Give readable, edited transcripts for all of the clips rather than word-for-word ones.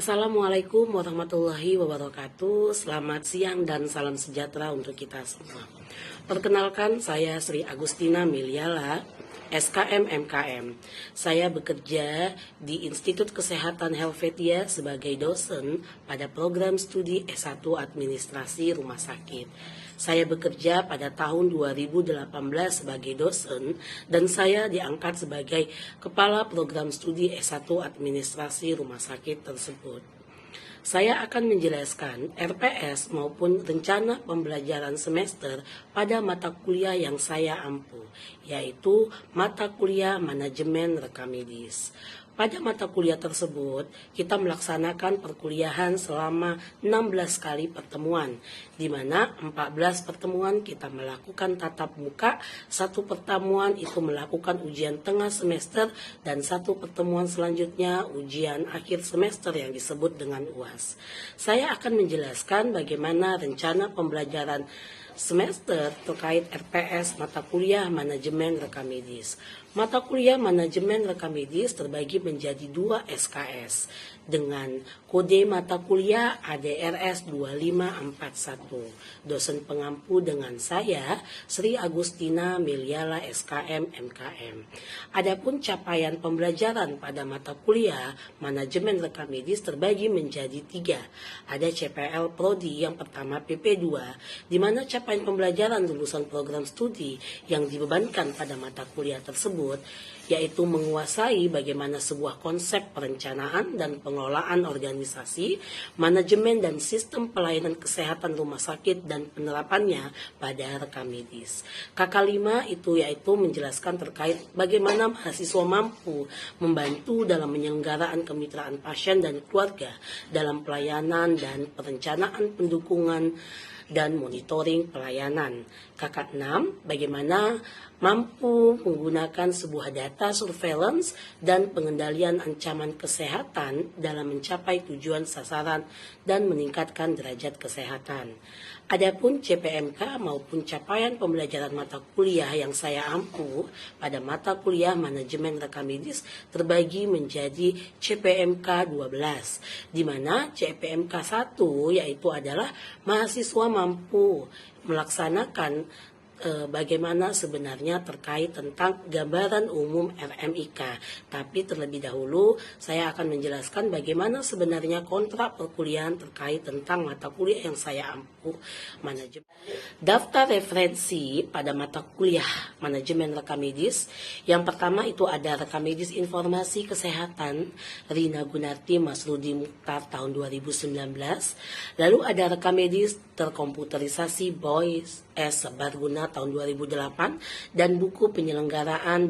Assalamualaikum warahmatullahi wabarakatuh. Selamat siang dan salam sejahtera untuk kita semua. Perkenalkan, saya Sri Agustina Miliala, SKM MKM. Saya bekerja di Institut Kesehatan Helvetia sebagai dosen pada program studi S1 Administrasi Rumah Sakit. Saya bekerja pada tahun 2018 sebagai dosen dan saya diangkat sebagai kepala program studi S1 Administrasi Rumah Sakit tersebut. Saya akan menjelaskan RPS maupun rencana pembelajaran semester pada mata kuliah yang saya ampu, yaitu mata kuliah manajemen rekam medis. Pada mata kuliah tersebut, kita melaksanakan perkuliahan selama 16 kali pertemuan, di mana 14 pertemuan kita melakukan tatap muka, satu pertemuan itu melakukan ujian tengah semester, dan satu pertemuan selanjutnya ujian akhir semester yang disebut dengan UAS. Saya akan menjelaskan bagaimana rencana pembelajaran semester terkait RPS mata kuliah manajemen rekam medis. Mata kuliah manajemen rekam medis terbagi menjadi 2 SKS dengan kode mata kuliah ADRS 2541. Dosen pengampu dengan saya Sri Agustina Miliala SKM MKM. Adapun capaian pembelajaran pada mata kuliah manajemen rekam medis terbagi menjadi 3. Ada CPL Prodi, yang pertama PP2, di mana capaian pembelajaran lulusan program studi yang dibebankan pada mata kuliah tersebut yaitu menguasai bagaimana sebuah konsep perencanaan dan pengelolaan organisasi, manajemen dan sistem pelayanan kesehatan rumah sakit dan penerapannya pada rekam medis. KK5 itu yaitu menjelaskan terkait bagaimana mahasiswa mampu membantu dalam penyelenggaraan kemitraan pasien dan keluarga dalam pelayanan dan perencanaan pendukungan dan monitoring pelayanan. KK6, bagaimana mampu menggunakan sebuah data surveillance dan pengendalian ancaman kesehatan dalam mencapai tujuan sasaran dan meningkatkan derajat kesehatan. Adapun CPMK maupun capaian pembelajaran mata kuliah yang saya ampu pada mata kuliah manajemen rekam medis terbagi menjadi CPMK 12, di mana CPMK 1 yaitu adalah mahasiswa mampu melaksanakan bagaimana sebenarnya terkait tentang gambaran umum RMIK. Tapi terlebih dahulu saya akan menjelaskan bagaimana sebenarnya kontrak perkuliahan terkait tentang mata kuliah yang saya ampu manajemen. Daftar referensi pada mata kuliah manajemen rekam medis. Yang pertama itu ada rekam medis informasi kesehatan Rina Gunarti Masrudi Mukhtar tahun 2019. Lalu ada rekam medis terkomputerisasi Boys S. Barguna tahun 2008 dan buku penyelenggaraan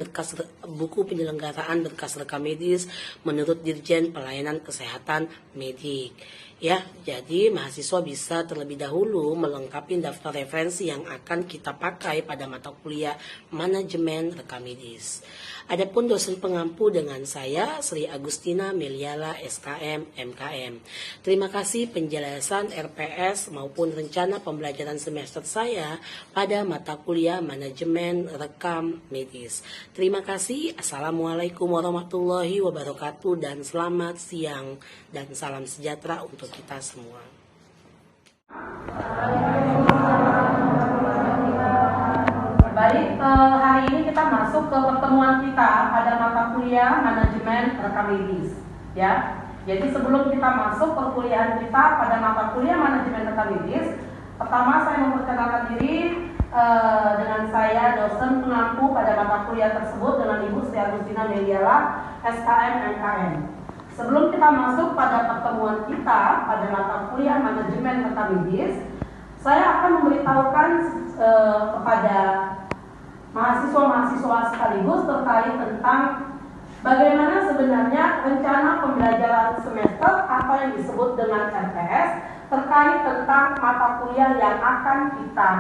berkas rekam medis menurut Dirjen Pelayanan Kesehatan Medik. Ya, jadi mahasiswa bisa terlebih dahulu melengkapi daftar referensi yang akan kita pakai pada mata kuliah manajemen rekam medis. Adapun dosen pengampu dengan saya Sri Agustina Miliala SKM MKM. Terima kasih penjelasan RPS maupun rencana pembelajaran semester saya pada mata kuliah manajemen rekam medis. Terima kasih. Assalamualaikum warahmatullahi wabarakatuh dan selamat siang dan salam sejahtera untuk kita semua. Baik, hari ini kita masuk ke pertemuan kita pada mata kuliah manajemen rekam medis. Ya, jadi sebelum kita masuk perkuliahan kita pada mata kuliah manajemen rekam medis, pertama saya memperkenalkan diri dengan saya dosen pengampu pada mata kuliah tersebut dengan Ibu Sri Agustina Miliala SKM MKM. Sebelum kita masuk pada pertemuan kita pada mata kuliah manajemen rekam medis, saya akan memberitahukan kepada mahasiswa-mahasiswa sekaligus terkait tentang bagaimana sebenarnya rencana pembelajaran semester atau yang disebut dengan RPS terkait tentang mata kuliah yang akan kita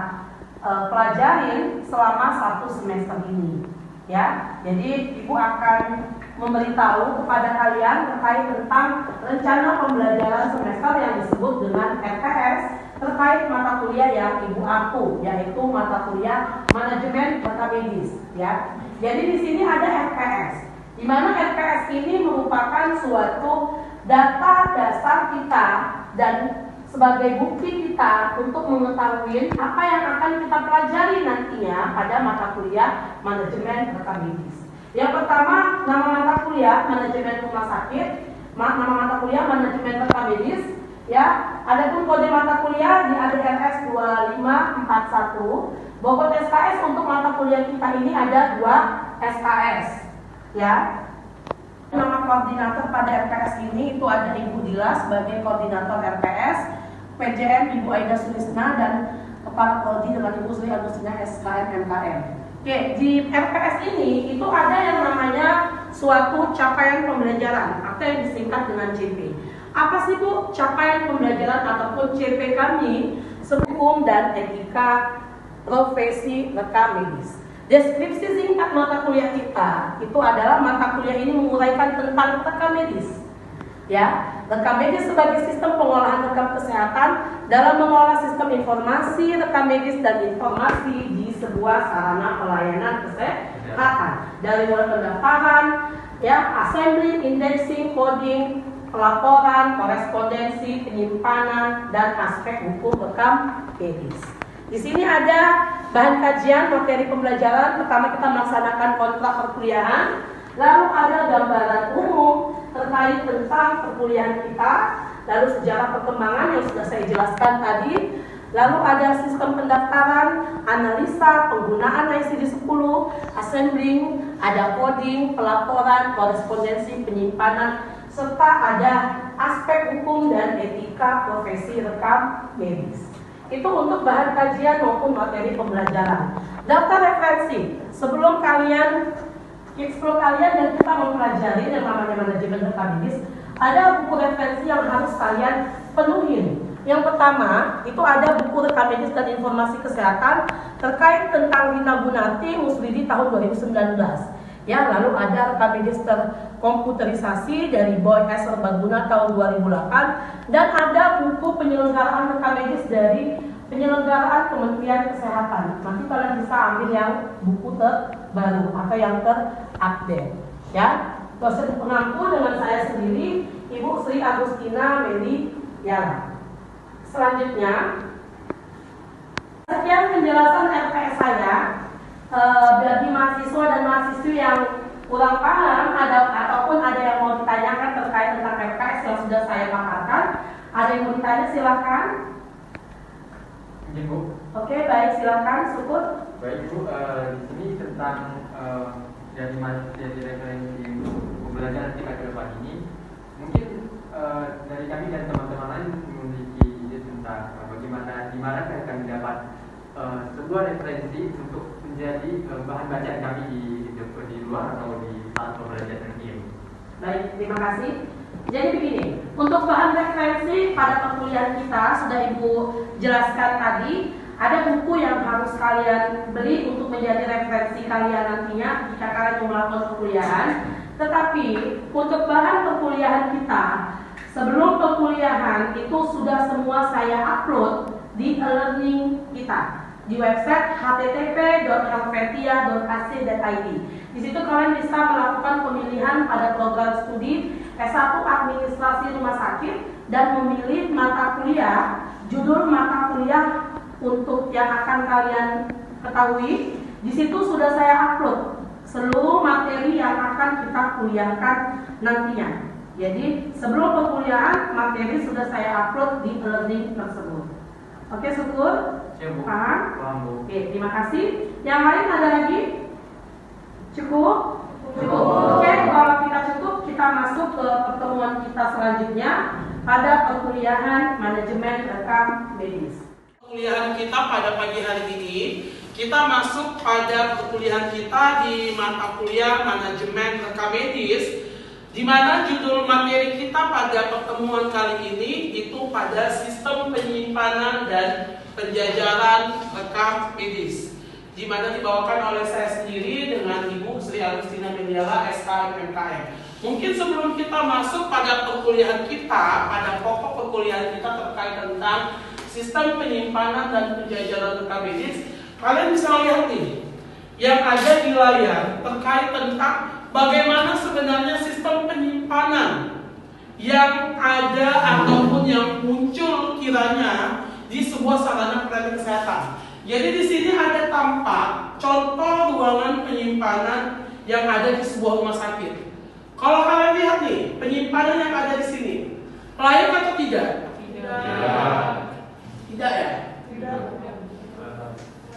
pelajarin selama 1 semester ini. Ya, jadi Ibu akan memberitahu kepada kalian terkait tentang rencana pembelajaran semester yang disebut dengan RPS terkait mata kuliah yang Ibu ampu, yaitu mata kuliah manajemen rekam medis. Ya, jadi di sini ada RPS. di mana RPS ini merupakan suatu data dasar kita dan sebagai bukti kita untuk mengetahui apa yang akan kita pelajari nantinya pada mata kuliah manajemen rekam medis. Yang pertama, nama mata kuliah manajemen rumah sakit, nama mata kuliah manajemen rekam medis. Ya, adapun kode mata kuliah di ADRS 2541. Bobot SKS untuk mata kuliah kita ini ada 2 SKS. Ya. Nama koordinator pada RPS ini itu ada Ibu Dila sebagai koordinator RPS, PJM Ibu Aida Sulisna, dan Kepala Prodi dengan Ibu Sri Agustina SKM MKM. Oke, di RPS ini itu ada yang namanya suatu capaian pembelajaran atau yang disingkat dengan CP. Apa sih Bu capaian pembelajaran ataupun CP kami? Hukum dan etika profesi rekam medis. Deskripsi singkat mata kuliah kita itu adalah mata kuliah ini menguraikan tentang rekam medis. Ya, rekam medis sebagai sistem pengolahan rekam kesehatan dalam mengolah sistem informasi rekam medis dan informasi di sebuah sarana pelayanan kesehatan dari mulai pendaftaran, ya, assembly, indexing, coding, pelaporan, korespondensi, penyimpanan, dan aspek hukum rekam medis. Di sini ada bahan kajian materi pembelajaran. Pertama kita melaksanakan kontrak perkuliahan, lalu ada gambaran umum terkait tentang perkuliahan kita, lalu sejarah perkembangan yang sudah saya jelaskan tadi, lalu ada sistem pendaftaran, analisa, penggunaan ICD-10, assembling, ada coding, pelaporan, korespondensi, penyimpanan, serta ada aspek hukum dan etika profesi rekam medis. Itu untuk bahan kajian maupun materi pembelajaran. Daftar referensi sebelum kalian yang kita mempelajari yang namanya manajemen rekam medis, ada buku referensi yang harus kalian penuhi. Yang pertama itu ada buku rekam medis dan informasi kesehatan terkait tentang Rina Gunarti Muslidi tahun 2019. Ya, lalu ada rekam medis terkomputerisasi dari Boy S. Serbaguna tahun 2008, dan ada buku penyelenggaraan rekam medis dari penyelenggaraan Kementerian Kesehatan. Nanti kalian bisa ambil yang buku terbaru atau yang terupdate. Ya, dosen pengampu dengan saya sendiri Ibu Sri Agustina Meliyala. Selanjutnya, sekian penjelasan RPS saya. Bagi mahasiswa dan mahasiswi yang kurang paham ataupun ada yang mau ditanyakan terkait tentang RPS yang sudah saya paparkan, ada yang mau ditanya silakan. Ibu. Oke, baik, silakan, Syukur. Baik Bu, di sini tentang jadi referensi pembelajaran kita ke depan ini, mungkin dari kami dan teman-teman lain memiliki ide tentang bagaimana di mana kami dapat sebuah referensi untuk menjadi bahan bacaan kami di luar atau di saat pembelajaran ini. Baik, terima kasih. Jadi begini, untuk bahan referensi pada perkuliahan kita sudah Ibu jelaskan tadi, ada buku yang harus kalian beli untuk menjadi referensi kalian nantinya jika kalian mau melakukan perkuliahan. Tetapi untuk bahan perkuliahan kita, sebelum perkuliahan itu sudah semua saya upload di e-learning kita di website http.helvetia.ac.id. Di situ kalian bisa melakukan pemilihan pada program studi S1 Administrasi Rumah Sakit dan memilih mata kuliah, judul mata kuliah untuk yang akan kalian ketahui. Di situ sudah saya upload seluruh materi yang akan kita kuliahkan nantinya. Jadi sebelum perkuliahan materi sudah saya upload di e-learning tersebut. Oke, Syukur? Paham? Oke, terima kasih. Yang lain ada lagi? Cukup? Cukup. Oke, kalau kita cukup, kita masuk ke pertemuan kita selanjutnya pada perkuliahan manajemen rekam medis. Perkuliahan kita pada pagi hari ini, kita masuk pada perkuliahan kita di mata kuliah manajemen rekam medis, di mana judul materi kita pada pertemuan kali ini itu pada sistem penyimpanan dan penjajaran rekam medis, di mana dibawakan oleh saya sendiri dengan Ibu Sri Agustina Meliyala SKM MKM. Mungkin sebelum kita masuk pada perkuliahan kita, pada pokok perkuliahan kita terkait tentang sistem penyimpanan dan penjajaran rekam medis, kalian bisa lihat nih, yang ada di layar terkait tentang bagaimana sebenarnya sistem penyimpanan yang ada ataupun yang muncul kiranya di sebuah sarana pelayanan kesehatan. Jadi di sini ada tampak contoh ruangan penyimpanan yang ada di sebuah rumah sakit. Kalau kalian lihat nih, penyimpanan yang ada di sini, layak atau tidak? Tidak ya?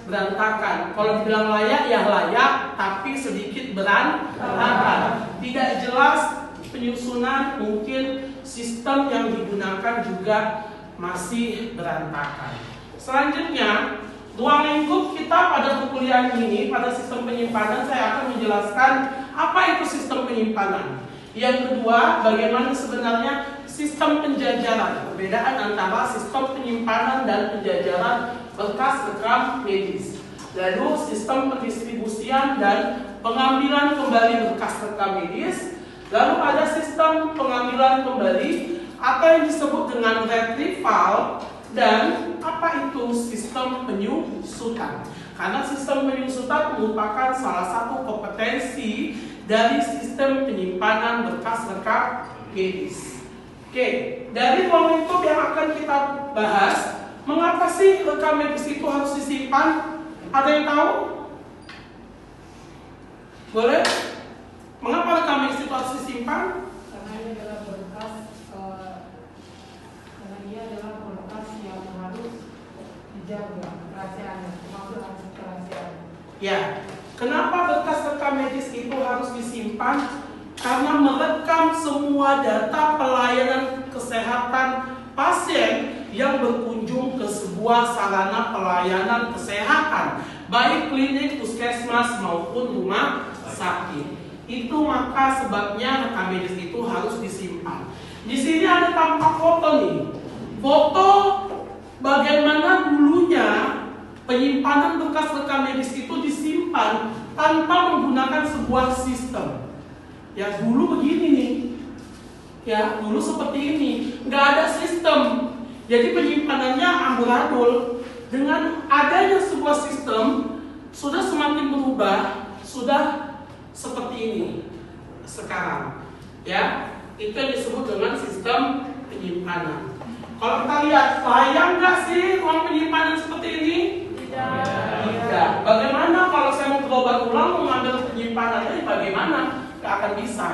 Berantakan. Kalau dibilang layak, ya layak, tapi sedikit berantakan. Tidak jelas penyusunan, mungkin sistem yang digunakan juga masih berantakan. Selanjutnya, ruang lingkup kita pada perkuliahan ini, pada sistem penyimpanan, saya akan menjelaskan apa itu sistem penyimpanan. Yang kedua, bagaimana sebenarnya sistem penjajaran, perbedaan antara sistem penyimpanan dan penjajaran berkas rekam medis. Lalu sistem pendistribusian dan pengambilan kembali berkas rekam medis. Lalu ada sistem pengambilan kembali atau yang disebut dengan retrieval, dan apa itu sistem penyusutan. Karena sistem penyusutan merupakan salah satu kompetensi dari sistem penyimpanan berkas rekam medis. Oke, dari ruang lingkup yang akan kita bahas, mengapa sih rekam medis itu harus disimpan? Ada yang tahu? Boleh? Mengapa rekam medis itu harus disimpan? Karena ini adalah berkas, yang harus dijaga kerahasiaannya, termasuk harus kerahasiaan. Ya, kenapa berkas rekam medis itu harus disimpan? Karena merekam semua data pelayanan kesehatan pasien yang berkunjung ke sebuah sarana pelayanan kesehatan, baik klinik, puskesmas maupun rumah sakit. Itu maka sebabnya rekam medis itu harus disimpan. Di sini ada tampak foto nih. Foto bagaimana dulunya penyimpanan berkas rekam medis itu disimpan tanpa menggunakan sebuah sistem. Ya dulu begini nih. Ya dulu seperti ini, nggak ada sistem. Jadi penyimpanannya amburadul. Dengan adanya sebuah sistem sudah semakin berubah, sudah seperti ini sekarang. Ya, itu yang disebut dengan sistem penyimpanan. Kalau kita lihat, layak nggak sih ruang penyimpanan seperti ini? Tidak. Bagaimana kalau saya mau berobat ulang mengambil penyimpanannya? Bagaimana? Nggak akan bisa.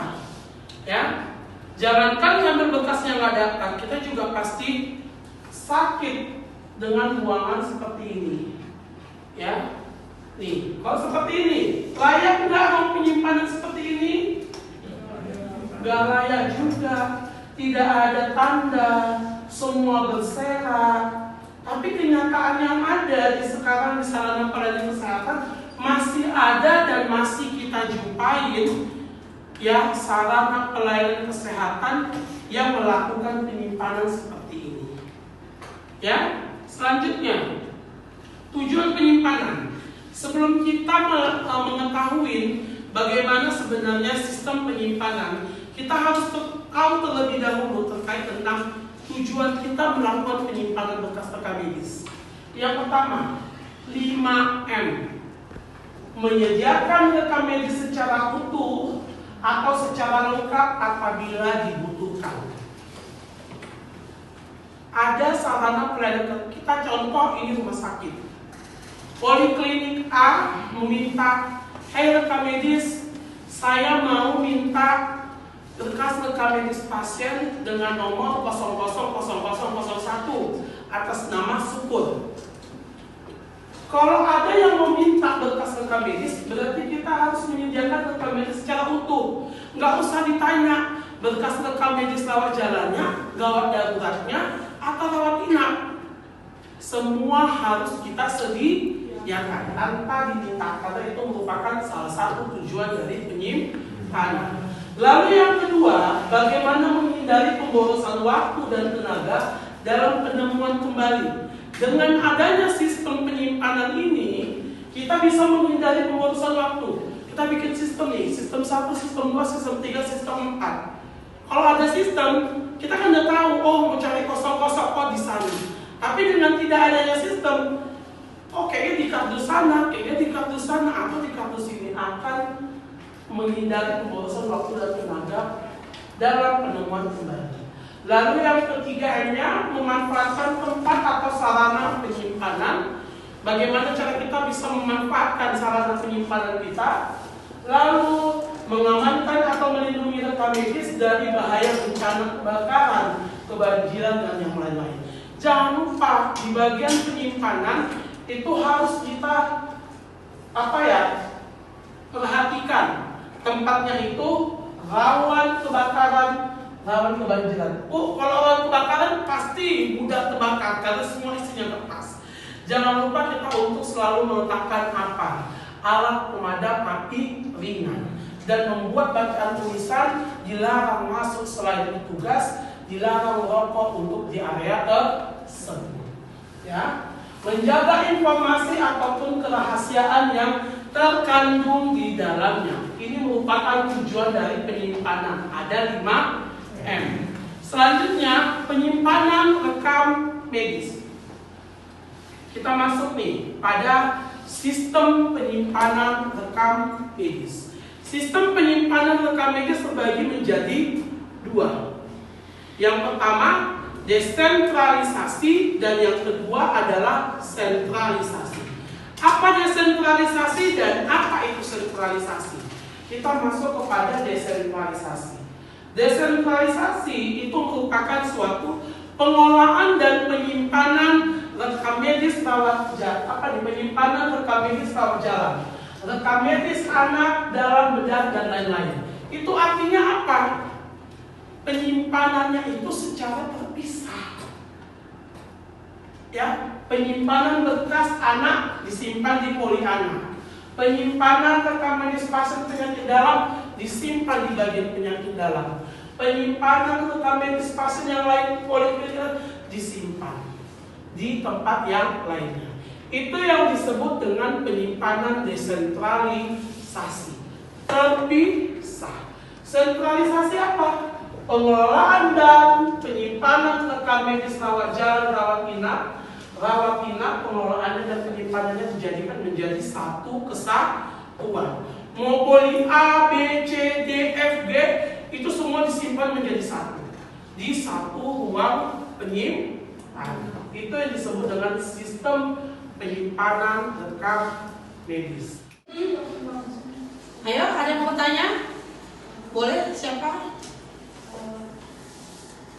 Ya, jangankan ngambil bekasnya nggak datang, kita juga pasti sakit dengan ruangan seperti ini. Ya, nih, kalau seperti ini, layak nggak ruang penyimpanan seperti ini? Nggak layak juga. Tidak ada tanda, semua berserak. Tapi kenyataan yang ada di sekarang di sarana pelayanan kesehatan masih ada dan masih kita jumpain, ya, sarana pelayanan kesehatan yang melakukan penyimpanan seperti ini. Ya, selanjutnya tujuan penyimpanan. Sebelum kita mengetahui bagaimana sebenarnya sistem penyimpanan, kita harus tahu terlebih dahulu terkait tentang tujuan kita melakukan penyimpanan berkas rekam medis. Yang pertama, 5M. Menyediakan rekam medis secara utuh atau secara lengkap apabila dibutuhkan. Ada sarana pelayanan, kita contoh ini rumah sakit. Poliklinik A meminta, "Hey rekam medis, saya mau minta berkas rekam medis pasien dengan nomor 000001 atas nama Sukun." Kalau ada yang meminta berkas rekam medis, berarti kita harus menyediakan rekam medis secara utuh. Nggak usah ditanya berkas rekam medis lewat jalannya, gawat daruratnya, atau lewat inap. Semua harus kita sediakan tanpa diminta, karena itu merupakan salah satu tujuan dari penyimpanan. Lalu yang kedua, bagaimana menghindari pemborosan waktu dan tenaga dalam penemuan kembali. Dengan adanya sistem penyimpanan ini, kita bisa menghindari pemborosan waktu. Kita bikin sistem nih, sistem 1, sistem 2, sistem 3, sistem 4. Kalau ada sistem, kita kan udah tahu, oh mau cari kosong-kosong kok di sana. Tapi dengan tidak adanya sistem, kayaknya di kardus sana, kayaknya di kardus sana, atau di kardus ini akan menghindari pemborosan waktu dan tenaga dalam penemuan kembali. Lalu yang ketiga M-nya, memanfaatkan tempat atau sarana penyimpanan. Bagaimana cara kita bisa memanfaatkan sarana penyimpanan kita? Lalu mengamankan atau melindungi rekam medis dari bahaya bencana kebakaran, kebanjiran, dan yang lain-lain. Jangan lupa di bagian penyimpanan itu harus kita perhatikan tempatnya itu rawan kebakaran, rawan kebanjiran. Kalau rawan kebakaran pasti mudah terbakar karena semua isinya kertas. Jangan lupa kita untuk selalu meletakkan alat pemadam api ringan, dan membuat bacaan tulisan dilarang masuk selain petugas, dilarang merokok untuk di area tersebut. Ya, menjaga informasi ataupun kerahasiaan yang terkandung di dalamnya. Ini merupakan tujuan dari penyimpanan. Ada 5M. Selanjutnya, penyimpanan rekam medis. Kita masuk nih pada sistem penyimpanan rekam medis. Sistem penyimpanan rekam medis terbagi menjadi 2. Yang pertama, desentralisasi, dan yang kedua adalah sentralisasi. Apa desentralisasi dan apa itu sentralisasi? Kita masuk kepada desentralisasi. Desentralisasi itu merupakan suatu pengolahan dan penyimpanan rekam medis rawat jalan, penyimpanan rekam medis rawat jalan, rekam medis anak dalam bedah dan lain-lain. Itu artinya apa? Penyimpanannya itu secara terpisah. Ya, penyimpanan berkas anak disimpan di poli anak. Penyimpanan rekam medis pasien penyakit dalam disimpan di bagian penyakit dalam. Penyimpanan rekam medis pasien yang lain poli disimpan di tempat yang lainnya. Itu yang disebut dengan penyimpanan desentralisasi, terpisah. Sentralisasi apa? Pengelolaan dan penyimpanan rekam medis rawat jalan, rawat inap, pengelolaannya dan penyimpanannya dijadikan menjadi satu kesatuan. Mau poli A, B, C, D, F, G, itu semua disimpan menjadi satu di satu ruang penyimpanan. Itu yang disebut dengan sistem penyimpanan rekam medis. Ayo, ada yang mau bertanya? Boleh, siapa?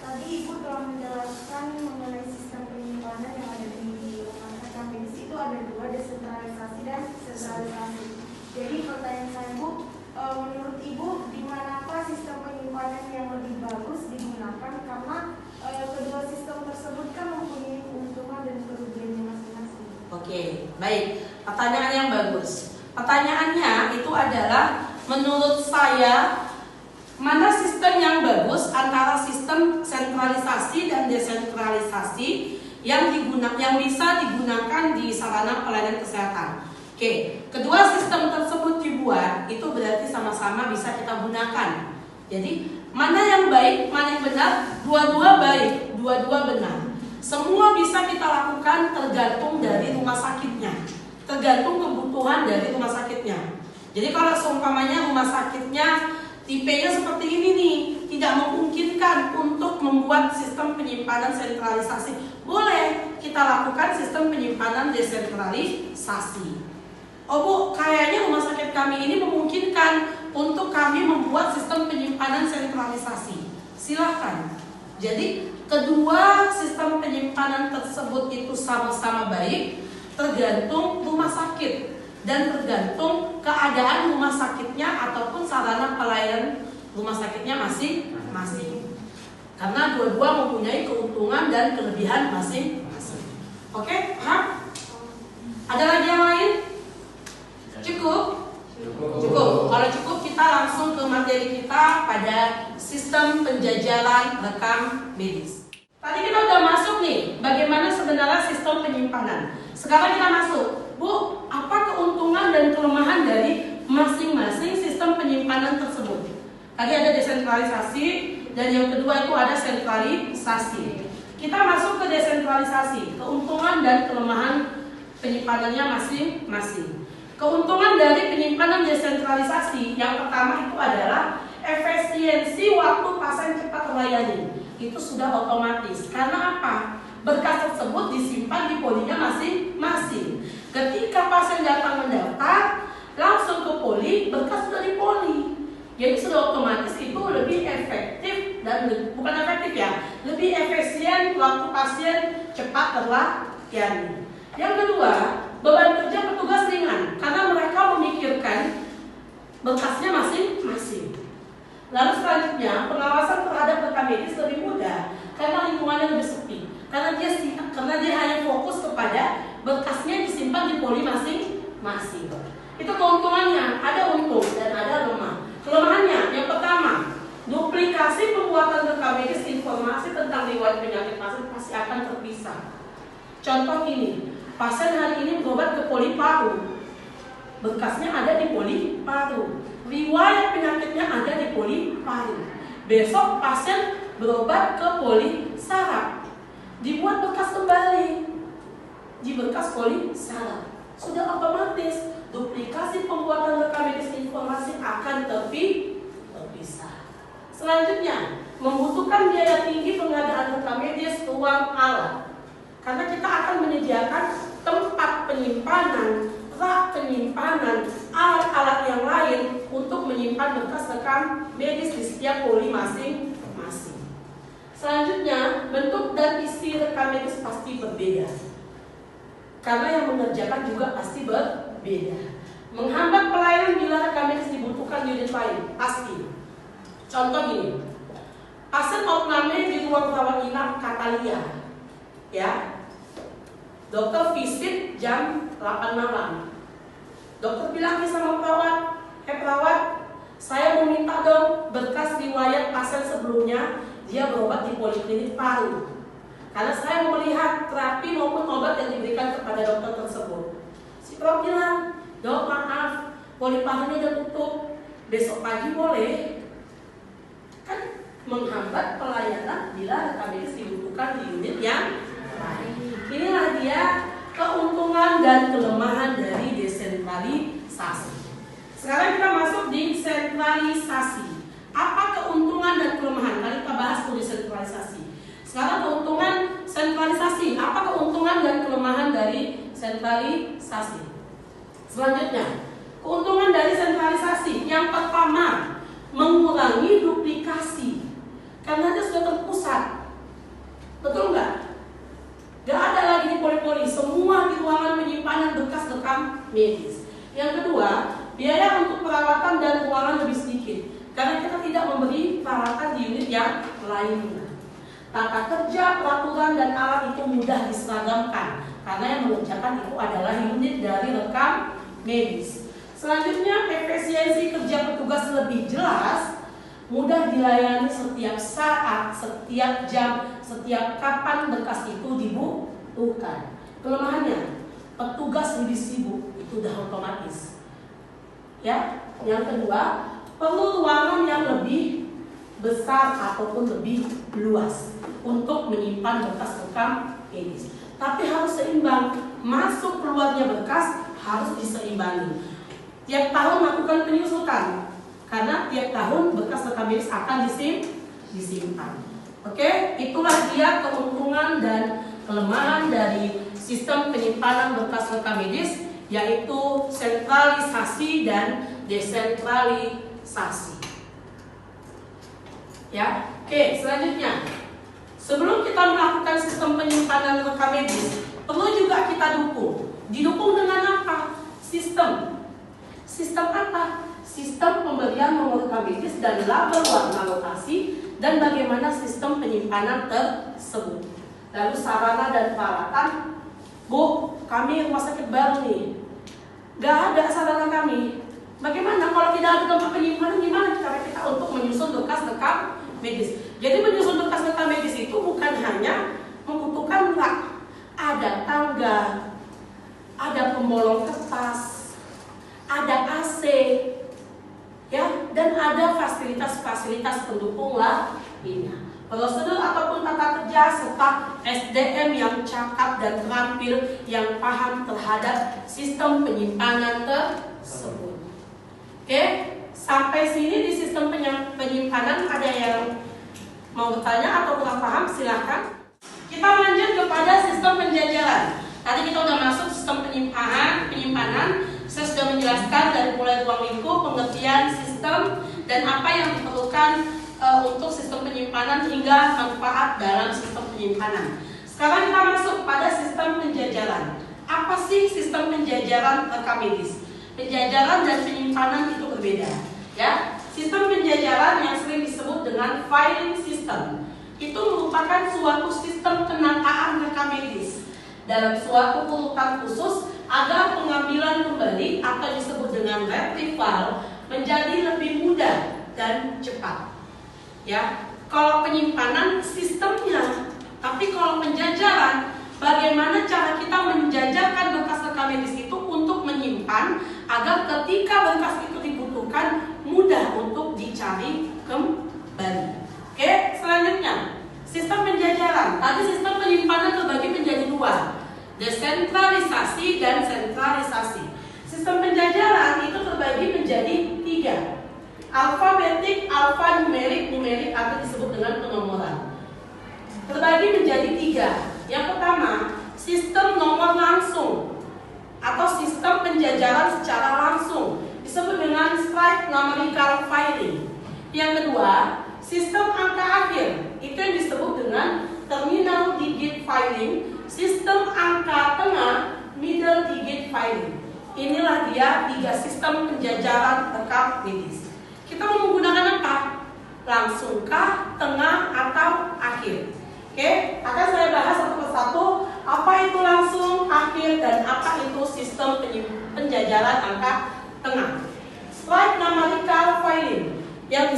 Tadi Ibu telah menjelaskan mengenai sistem penyimpanan yang ada di rumah rekam medis itu ada 2, desentralisasi dan sentralisasi. Jadi pertanyaan saya Bu, menurut Ibu di manakah sistem penyimpanan yang lebih bagus digunakan, karena kedua sistem tersebut kan mempunyai keuntungan dan kerugiannya masing-masing. Oke, baik. Pertanyaan yang bagus. Pertanyaannya itu adalah menurut saya mana sistem yang bagus antara sistem sentralisasi dan desentralisasi yang bisa digunakan di sarana pelayanan kesehatan. Oke, kedua sistem tersebut dibuat itu berarti sama-sama bisa kita gunakan. Jadi mana yang baik, mana yang benar? Dua-dua baik, dua-dua benar. Semua bisa kita lakukan tergantung dari rumah sakitnya, tergantung kebutuhan dari rumah sakitnya. Jadi kalau seumpamanya rumah sakitnya tipenya seperti ini nih, tidak memungkinkan untuk membuat sistem penyimpanan sentralisasi, boleh kita lakukan sistem penyimpanan desentralisasi. Oh Bu, kayaknya rumah sakit kami ini memungkinkan untuk kami membuat sistem penyimpanan sentralisasi. Silahkan. Jadi kedua sistem penyimpanan tersebut itu sama-sama baik, tergantung rumah sakit dan tergantung keadaan rumah sakitnya ataupun sarana pelayanan rumah sakitnya masing-masing. Karena dua-dua mempunyai keuntungan dan kelebihan masing-masing. Oke, paham? Ada lagi yang lain? Cukup? Cukup. Kalau cukup kita langsung ke materi kita pada sistem penjajaran rekam medis. Tadi kita udah masuk nih, bagaimana sebenarnya sistem penyimpanan. Sekarang kita masuk. Bu, apa keuntungan dan kelemahan dari masing-masing sistem penyimpanan tersebut? Tadi ada desentralisasi dan yang kedua itu ada sentralisasi. Kita masuk ke desentralisasi, keuntungan dan kelemahan penyimpanannya masing-masing. Keuntungan dari penyimpanan desentralisasi yang pertama itu adalah efisiensi waktu pasien cepat terlayani. Itu sudah otomatis. Karena apa? Berkas tersebut disimpan di polinya masing-masing. Ketika pasien datang mendaftar, langsung ke poli, berkas sudah di poli. Jadi sudah otomatis itu lebih efektif dan bukan efektif ya, lebih efisien waktu pasien cepat terlayani. Yang kedua, beban kerja petugas ringan karena mereka memikirkan berkasnya masing-masing. Lalu selanjutnya, pengawasan terhadap rekam medis lebih mudah karena lingkungannya lebih sepi. Karena dia hanya fokus kepada berkasnya disimpan di poli masing-masing. Itu keuntungannya, ada untung dan ada lemah. Kelemahannya, yang pertama, duplikasi pembuatan rekam medis informasi tentang riwayat penyakit pasien pasti akan terpisah. Contoh ini, pasien hari ini berobat ke poli paru, berkasnya ada di poli paru, riwayat penyakitnya ada di poli paru. Besok pasien berobat ke poli saraf, dibuat berkas kembali di berkas poli saraf. Sudah otomatis duplikasi pembuatan rekam medis informasi akan terpisah. Selanjutnya, membutuhkan biaya tinggi pengadaan rekam medis, uang, alat. Karena kita akan menyediakan tempat penyimpanan, rak penyimpanan, alat-alat yang lain untuk menyimpan berkas rekam medis di setiap poli masing-masing. Selanjutnya, bentuk dan isi rekam medis pasti berbeda. Karena yang mengerjakan juga pasti berbeda. Menghambat pelayanan bila rekam medis dibutuhkan di unit lain, pasti. Contoh gini, pasien opname di ruang rawat inap Katalia, ya, dokter visit jam 8 malam. Dokter bilang sama perawat, saya mau minta dong berkas riwayat pasien sebelumnya dia berobat di poliklinik paru. Karena saya mau melihat terapi maupun obat yang diberikan kepada dokter tersebut. Si perawat bilang, dok maaf, poli parunya udah tutup, besok pagi boleh. Kan menghambat pelayanan bila rekam medis dibutuhkan di unit yang lain. Inilah dia keuntungan dan kelemahan dari desentralisasi. Sekarang kita masuk di sentralisasi. Apa keuntungan dan kelemahan? Tadi kita bahas tuh desentralisasi. Sekarang keuntungan sentralisasi. Apa keuntungan dan kelemahan dari sentralisasi? Selanjutnya, keuntungan dari sentralisasi. Yang pertama, mengurangi duplikasi. Karena dia sudah terpusat. Betul nggak? Gak ada lagi di poli-poli, semua di ruangan penyimpanan berkas rekam medis. Yang kedua, biaya untuk perawatan dan ruangan lebih sedikit. Karena kita tidak memberi perawatan di unit yang lainnya. Tata kerja, peraturan, dan alat itu mudah diseragamkan karena yang mengerjakan itu adalah unit dari rekam medis. Selanjutnya, efisiensi kerja petugas lebih jelas, mudah dilayani setiap saat, setiap jam, setiap kapan berkas itu dibutuhkan. Kelemahannya, petugas lebih sibuk, itu udah otomatis. Ya, yang kedua, perlu ruangan yang lebih besar ataupun lebih luas untuk menyimpan berkas rekam medis. Tapi harus seimbang, masuk keluarnya berkas harus diseimbangi. Tiap tahun lakukan penyusutan, karena tiap tahun berkas rekam medis akan disimpan. Oke, itulah dia keuntungan dan kelemahan dari sistem penyimpanan berkas rekam medis, yaitu sentralisasi dan desentralisasi. Ya, oke, selanjutnya. Sebelum kita melakukan sistem penyimpanan rekam medis, perlu juga kita dukung. Didukung dengan apa? Sistem. Sistem apa? Sistem pemberian nomor rekam medis dan label warna lokasi dan bagaimana sistem penyimpanan tersebut. Lalu sarana dan peralatan. Bu, kami rumah sakit baru nih. Gak ada sarana kami. Bagaimana kalau tidak ada tempat penyimpanan? Gimana cara kita untuk menyusun berkas rekam medis? Jadi menyusun berkas rekam medis itu bukan hanya membutuhkan rak, ada tangga, ada pembolong kertas, ada AC, ya, dan ada fasilitas-fasilitas pendukung lainnya. prosedur ataupun tata kerja, serta SDM yang cakap dan terampil yang paham terhadap sistem penyimpanan tersebut. Oke, sampai sini di sistem penyimpanan ada yang mau bertanya atau kurang paham? Silahkan. Kita lanjut kepada sistem penjajaran. Tadi kita udah masuk sistem penyimpanan. Saya sudah menjelaskan dari mulai ruang lingkup, pengertian sistem, dan apa yang diperlukan untuk sistem penyimpanan hingga manfaat dalam sistem penyimpanan. Sekarang kita masuk pada sistem penjajaran. Apa sih sistem penjajaran rekam medis? Penjajaran dan penyimpanan itu berbeda. Ya, sistem penjajaran yang sering disebut dengan filing system itu merupakan suatu sistem penataan rekam medis dalam suatu urutan khusus agar pengambilan kembali atau disebut dengan retrieval menjadi lebih mudah dan cepat. Ya, kalau penyimpanan sistemnya, tapi kalau penjajaran, bagaimana cara kita menjajarkan berkas rekam medis itu untuk menyimpan agar ketika berkas itu dibutuhkan mudah untuk dicari kembali. Oke, selanjutnya sistem penjajaran. Tadi sistem penyimpanan terbagi menjadi dua, desentralisasi dan sentralisasi. Sistem penjajaran itu terbagi menjadi tiga. Alfabetik, alfanumerik, numerik atau disebut dengan penomoran. Terbagi menjadi tiga. Yang pertama, sistem nomor langsung atau sistem penjajaran secara langsung, disebut dengan straight numerical filing. Yang kedua, sistem angka akhir, itu yang disebut dengan terminal digit filing. Sistem angka tengah, middle digit filing. Inilah dia tiga sistem penjajaran rekam medis. Kita mau menggunakan apa? Langsungkah, tengah, atau akhir? Oke, akan saya bahas satu persatu apa itu langsung, akhir, dan apa itu sistem penjajaran angka tengah. Straight numerical filing yang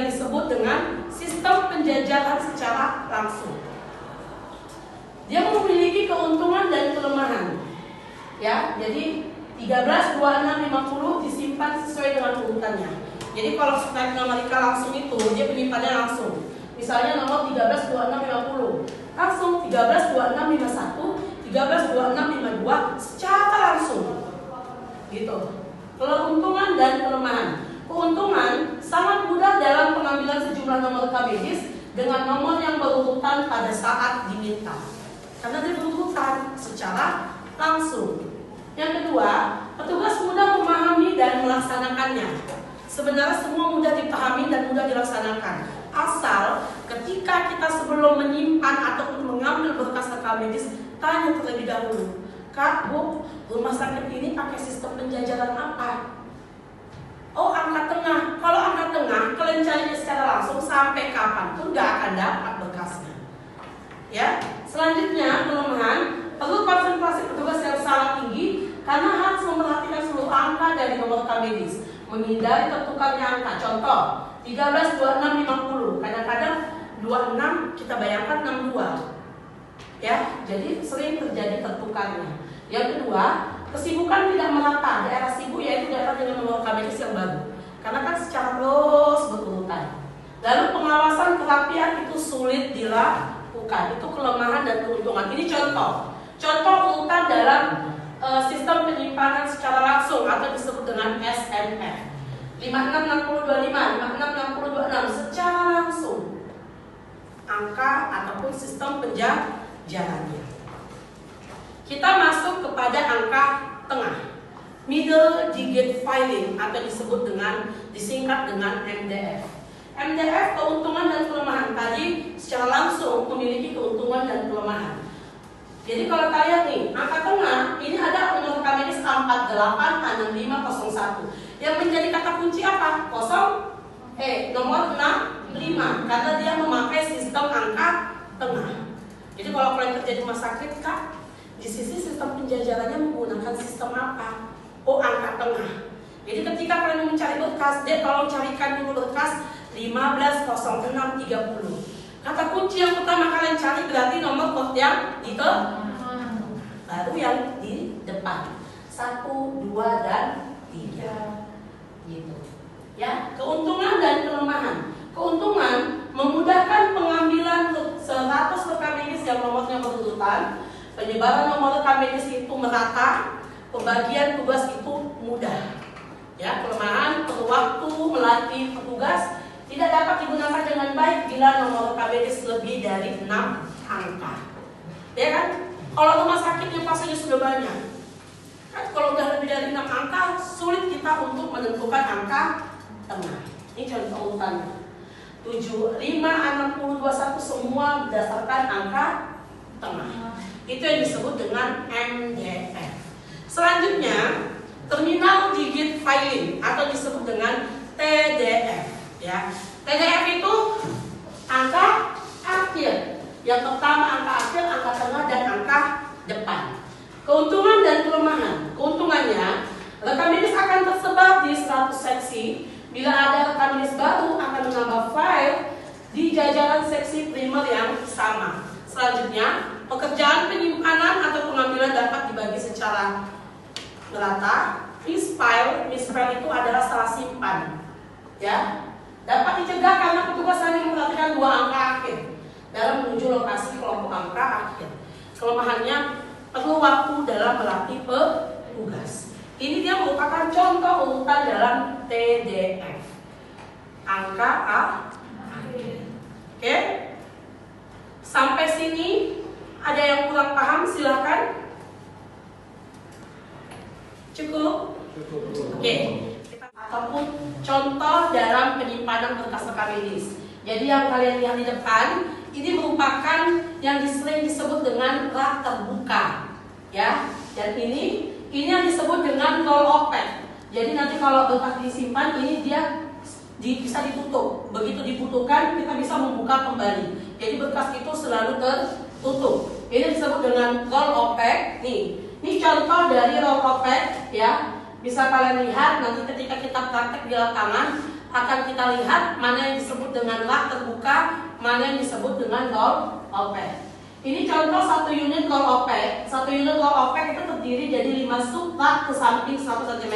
disebut dengan sistem penjajaran secara langsung. Dia memiliki keuntungan dan kelemahan. Ya, jadi 13, 26, 50 disimpan sesuai dengan urutannya. Jadi kalau straight numerical langsung itu dia penyimpanannya langsung. Misalnya nomor 13, 26, 50 langsung 13, 26, 51, 13, 26, 52 secara langsung. Gitu. Keuntungan dan kelemahan. Keuntungan sangat mudah dalam pengambilan sejumlah nomor rekam medis dengan nomor yang berurutan pada saat diminta. Karena dia berurutan secara langsung. Yang kedua, petugas mudah memahami dan melaksanakannya. Sebenarnya semua mudah dipahami dan mudah dilaksanakan. Asal ketika kita sebelum menyimpan ataupun mengambil berkas rekam medis, tanya terlebih dahulu, Kak, Bu, rumah sakit ini pakai sistem penjajaran apa? Oh, angka tengah. Kalau angka tengah, kalian carinya secara langsung sampai kapanpun gak akan dapat berkasnya. Ya, selanjutnya kelemahan, perlu konsentrasi petugas yang sangat tinggi karena harus memperhatikan seluruh angka dari nomor rekam medis, menghindari tertukarnya angka. Contoh, 13, 26, 50. Kadang-kadang 26 kita bayangkan 62. Ya, jadi sering terjadi tertukarnya. Yang kedua, kesibukan tidak merata. Daerah sibuk yaitu daerah dengan nomor rekam medis yang baru. Karena kan secara terus berurutan. Lalu pengawasan kerapian itu sulit dilakukan. Itu kelemahan dan keuntungan. Ini contoh. Contoh urutan dalam sistem penyimpanan secara langsung atau disebut dengan SNF. 566025, 566026 secara langsung angka ataupun sistem penjajarannya. Kita masuk kepada angka tengah, middle digit filing atau disingkat dengan MDF. MDF keuntungan dan kelemahan. Tadi secara langsung memiliki keuntungan dan kelemahan. Jadi kalau kalian nih, angka tengah ini ada nomor rekam medis 486501. Yang menjadi kata kunci apa? Nomor 65 karena dia memakai sistem angka tengah. Jadi kalau kalian kerja di rumah sakit, Kak, di sisi sistem penjajarannya menggunakan sistem apa? Oh, angka tengah. Jadi ketika kalian mencari berkas, dia tolong carikan dulu berkas 150630. Kata kunci yang pertama kalian cari berarti nomor port yang di baru yang di depan 1, 2, dan 3 gitu. Ya, keuntungan dan kelemahan. Keuntungan memudahkan pengambilan penyebaran nomor rekam medis itu merata, pembagian tugas itu mudah. Ya, kelemahan perlu waktu melatih petugas tidak dapat digunakan dengan baik bila nomor rekam medis lebih dari 6 angka. Ya kan? Kalau rumah sakit yang pasiennya sudah banyak, kan kalau udah lebih dari 6 angka sulit kita untuk menentukan angka tengah. Ini contoh urutannya. 7, 5, 60, 21 semua berdasarkan angka tengah. Itu yang disebut dengan MDF. Selanjutnya, terminal digit filing atau disebut dengan TDF. Ya, TDF itu angka akhir. Yang pertama angka akhir, angka tengah, dan angka depan. Keuntungan dan kelemahan. Keuntungannya, rekam medis akan tersebar di 100 seksi. Bila ada rekam medis baru akan menambah file di jajaran seksi primer yang sama. Selanjutnya, pekerjaan penyimpanan atau pengambilan dapat dibagi secara merata. Misfile itu adalah salah simpan. Ya, dapat dicegah karena petugas hanya memperhatikan 2 angka akhir dalam menuju lokasi kelompok angka akhir. Kelemahannya, perlu waktu dalam melatih petugas. Ini dia merupakan contoh urutan dalam TDF. Angka akhir. Oke? Sampai sini ada yang kurang paham, silakan. Cukup? Oke. Ataupun contoh dalam penyimpanan berkas rekam medis. Jadi yang kalian lihat di depan ini merupakan yang sering disebut dengan rak terbuka, ya. Dan ini yang disebut dengan roll open. Jadi nanti kalau berkas disimpan ini dia bisa ditutup. Begitu dibutuhkan kita bisa membuka kembali. Jadi berkas itu selalu tertutup. Ini disebut dengan roll open. Ini contoh dari roll open, ya. Bisa kalian lihat nanti ketika kita praktek di lapangan akan kita lihat mana yang disebut dengan rak terbuka, mana yang disebut dengan roll open. Ini contoh 1 unit roll open. 1 unit roll open itu terdiri dari 5 sub rak ke samping 1 cm,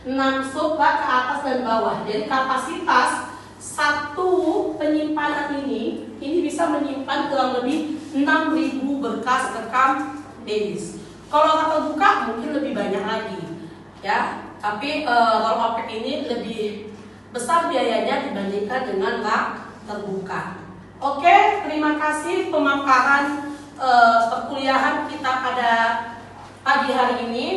6 sub rak ke atas dan bawah. Jadi kapasitas satu penyimpanan ini bisa menyimpan kurang lebih 6.000 berkas rekam medis. Kalau rak terbuka mungkin lebih banyak lagi, ya. Tapi roll open ini lebih besar biayanya dibandingkan dengan rak terbuka. Oke, terima kasih pemaparan perkuliahan kita pada pagi hari ini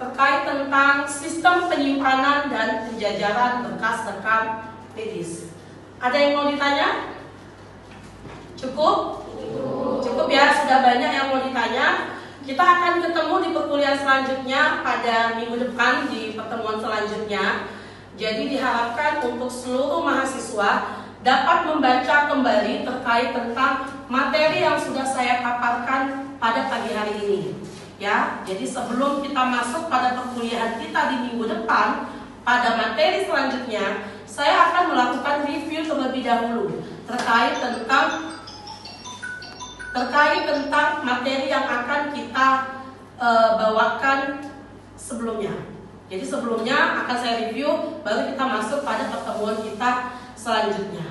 terkait tentang sistem penyimpanan dan penjajaran berkas rekam medis. Ada yang mau ditanya? Cukup? Cukup ya, sudah banyak yang mau ditanya. Kita akan ketemu di perkuliahan selanjutnya pada minggu depan di pertemuan selanjutnya. Jadi diharapkan untuk seluruh mahasiswa dapat membaca kembali terkait tentang materi yang sudah saya paparkan pada pagi hari ini. Ya, jadi sebelum kita masuk pada perkuliahan kita di minggu depan pada materi selanjutnya, saya akan melakukan review terlebih dahulu terkait tentang materi yang akan kita bawakan sebelumnya. Jadi sebelumnya akan saya review, baru kita masuk pada pertemuan kita selanjutnya.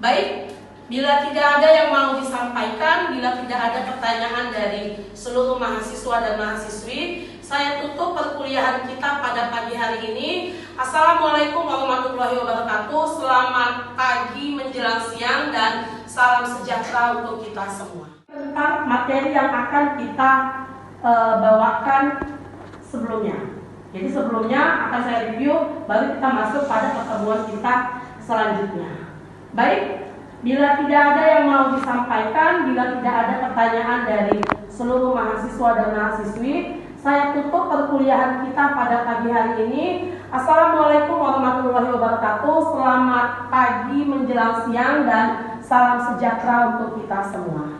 Baik, bila tidak ada yang mau disampaikan, bila tidak ada pertanyaan dari seluruh mahasiswa dan mahasiswi, saya tutup perkuliahan kita pada pagi hari ini. Assalamualaikum warahmatullahi wabarakatuh. Selamat pagi menjelang siang dan salam sejahtera untuk kita semua. Tentang materi yang akan kita bawakan sebelumnya. Jadi sebelumnya akan saya review, baru kita masuk pada pertemuan kita selanjutnya. Baik, bila tidak ada yang mau disampaikan, bila tidak ada pertanyaan dari seluruh mahasiswa dan mahasiswi, saya tutup perkuliahan kita pada pagi hari ini. Assalamualaikum warahmatullahi wabarakatuh. Selamat pagi menjelang siang dan salam sejahtera untuk kita semua.